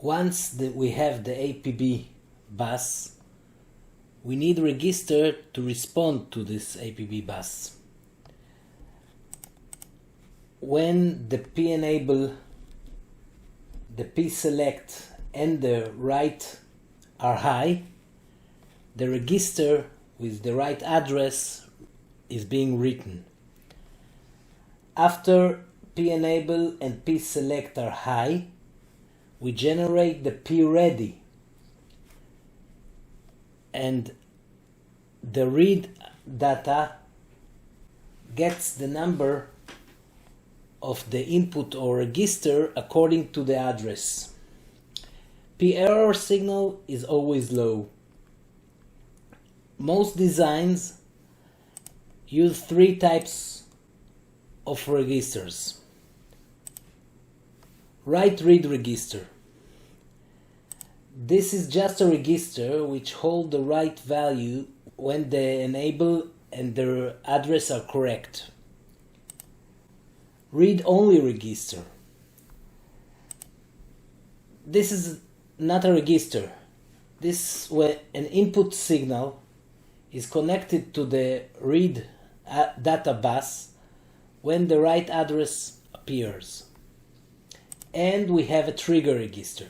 Once we have the APB bus, we need register to respond to this APB bus. When the P-enable, the P-select and the write are high, the register with the right address is being written. After P-enable and P-select are high, we generate the P-ready, and the read data gets the number of the input or register according to the address. P-error signal is always low. Most designs use three types of registers. Write-read register. This is just a register which holds the right value when the enable and the address are correct. Read-only register. This is not a register. This is where an input signal is connected to the read data bus when the right address appears. And we have a trigger register.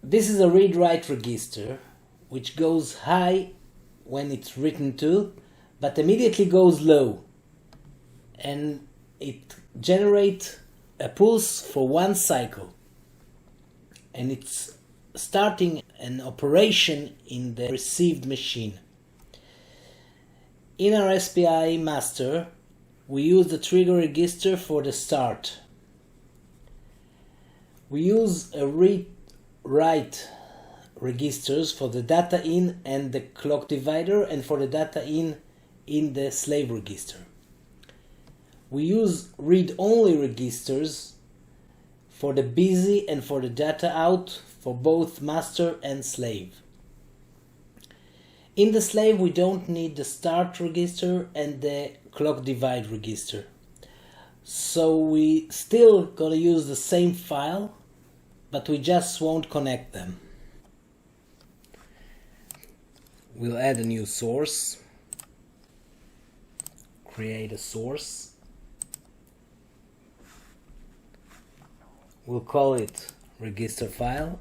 This is a read-write register which goes high when it's written to, but immediately goes low, and it generates a pulse for one cycle, and it's starting an operation in the received machine. In our SPI master, we use the trigger register for the start. We use a read-write registers for the data in and the clock divider, and for the data in the slave register. We use read-only registers for the busy and for the data out for both master and slave. In the slave we don't need the start register and the clock divide register. So we still gonna use the same file, but we just won't connect them. We'll add a new source, create a source. We'll call it register file.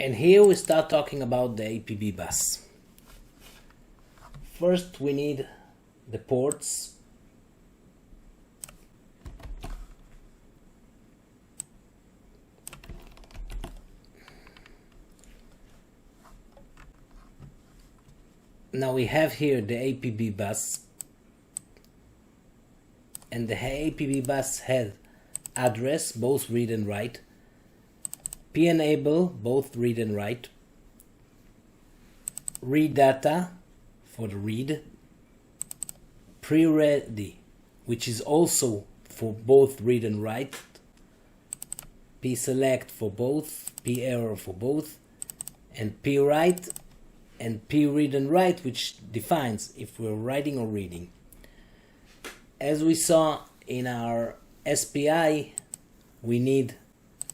And here we start talking about the APB bus. First we need the ports. Now we have here the APB bus, and the APB bus has address, both read and write, P-enable, both read and write, read data for the read, P-ready, which is also for both read and write, P-select for both, P-error for both, and P-write and P-read and write, which defines if we're writing or reading. As we saw in our SPI, we need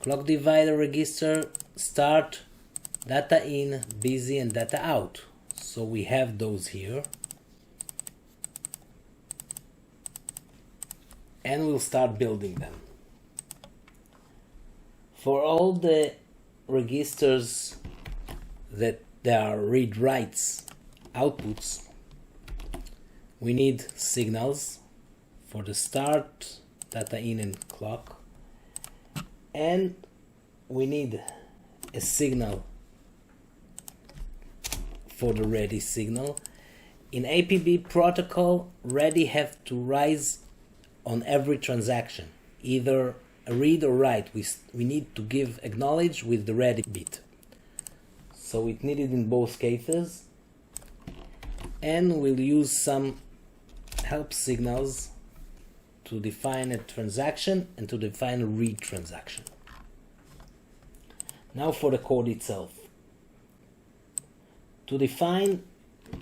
clock divider register, start, data in, busy, and data out. So we have those here. And we'll start building them. For all the registers that there are read-writes outputs, we need signals for the start, data in, and clock. And we need a signal for the ready signal. In APB protocol, ready have to rise on every transaction, either a read or write. We need to give acknowledge with the ready bit. So it needed in both cases, and we'll use some help signals to define a transaction and to define a read transaction. Now for the code itself. To define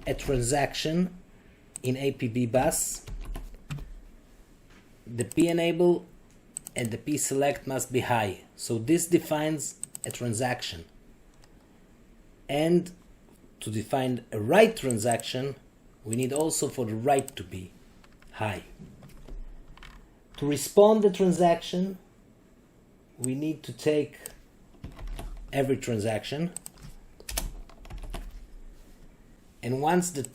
a transaction in APB bus, the p-enable and the p-select must be high. So this defines a transaction. And to define a write transaction, we need also for the write to be high. To respond the transaction, we need to take every transaction, and once the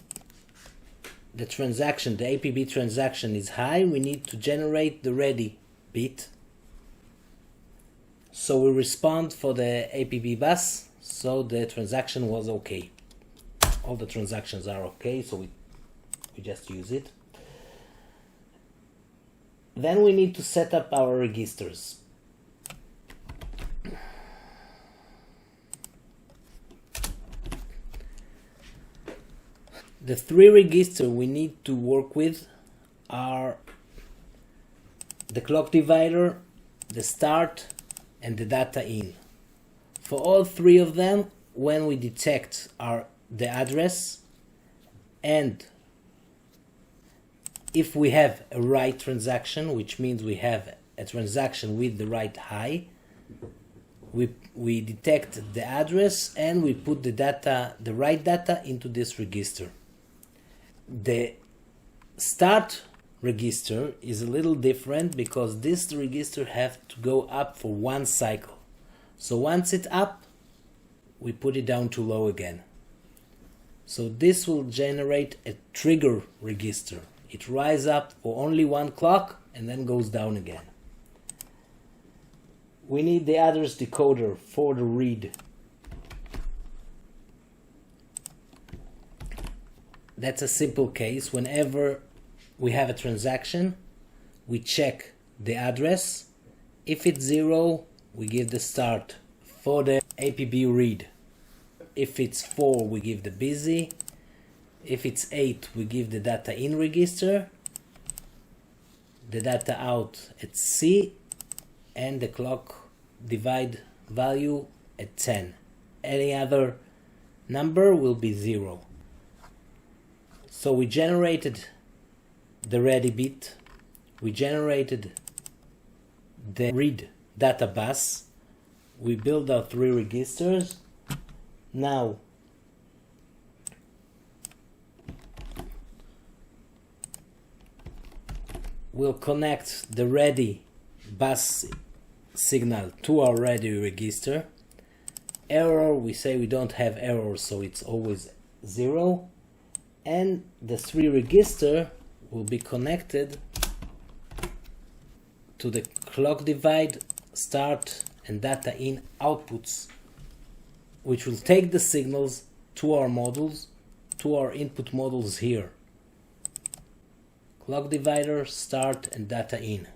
transaction, the APB transaction is high, we need to generate the ready bit. So we respond for the APB bus, so the transaction was okay. All the transactions are okay, so we just use it. Then we need to set up our registers. The three registers we need to work with are the clock divider, the start, and the data in. For all three of them, when we detect the address, and if we have a write transaction, which means we have a transaction with the write high, we detect the address and we put the write data into this register. The start register is a little different because this register has to go up for one cycle. So once it's up, we put it down to low again. So this will generate a trigger register. It rises up for only one clock and then goes down again. We need the address decoder for the read. That's a simple case. Whenever we have a transaction, we check the address. If it's 0, we give the start for the APB read. If it's 4, we give the busy. If it's 8, we give the data in register, the data out at C, and the clock divide value at 10. Any other number will be 0. So we generated the ready bit, we generated the read data bus, we build our three registers. Now we'll connect the ready bus signal to our ready register. Error, we say we don't have error, so it's always 0. And the three register will be connected to the clock divide, start, and data in outputs, which will take the signals to our modules, to our input modules here. Clock divider, start, and data in.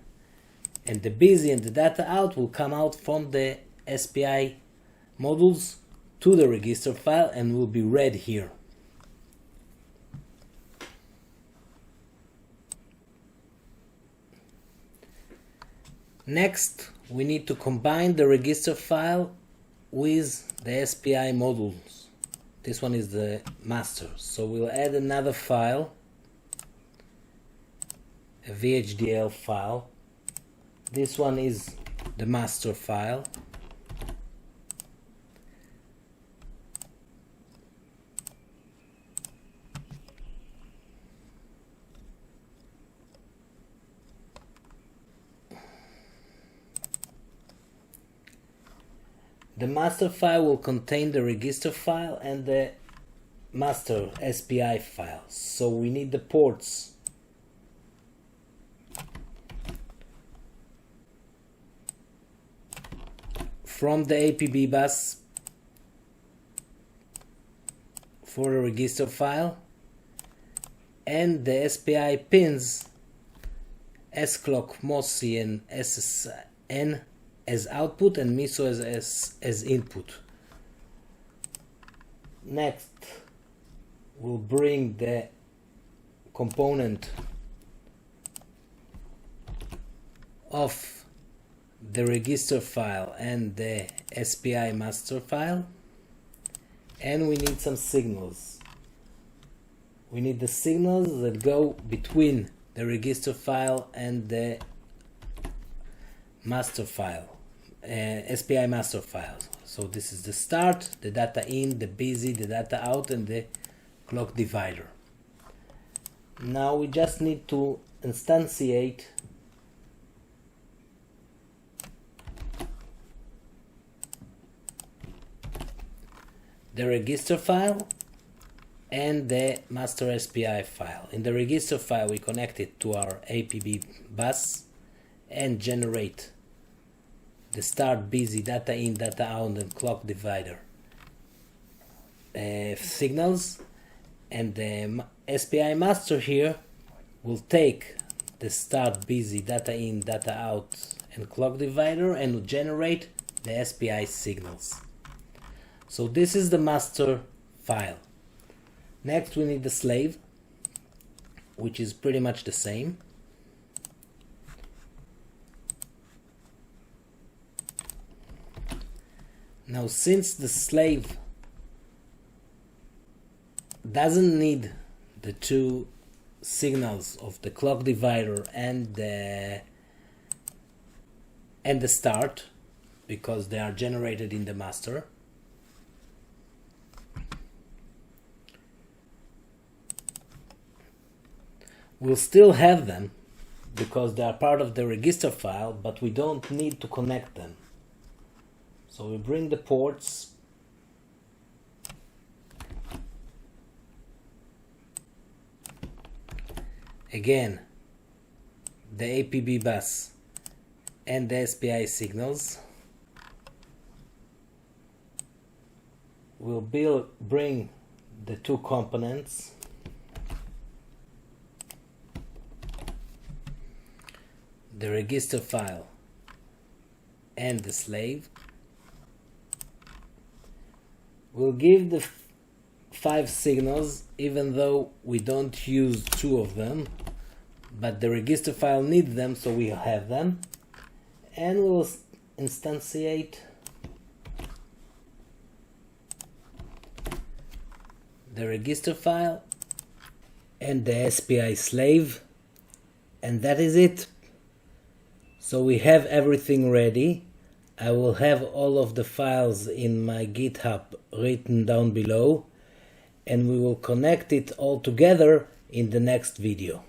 And the busy and the data out will come out from the SPI modules to the register file and will be read here. Next, we need to combine the register file with the SPI modules. This one is the master, so we'll add another file, a VHDL file. This one is the master file. The master file will contain the register file and the master SPI file. So we need the ports. From the APB bus for the register file and the SPI pins SClock, MOSI and SSN as output and MISO as input. Next, we'll bring the component of the register file and the SPI master file, and we need some signals. We need the signals that go between the register file and the master file, SPI master file. So this is the start, the data in, the busy, the data out, and the clock divider. Now we just need to instantiate the register file and the master SPI file. In the register file we connect it to our APB bus and generate the start, busy, data in, data out, and clock divider signals, and the SPI master here will take the start, busy, data in, data out, and clock divider and will generate the SPI signals. So this is the master file. Next we need the slave, which is pretty much the same. Now, since the slave doesn't need the two signals of the clock divider and the start, because they are generated in the master, we'll still have them because they are part of the register file, but we don't need to connect them. So we bring the ports again, the APB bus and the SPI signals. We'll bring the two components, the register file and the slave. We'll give the 5 signals, even though we don't use 2 of them, but the register file needs them, so we have them, and we'll instantiate the register file and the SPI slave, and that is it. So we have everything ready. I will have all of the files in my GitHub written down below, and we will connect it all together in the next video.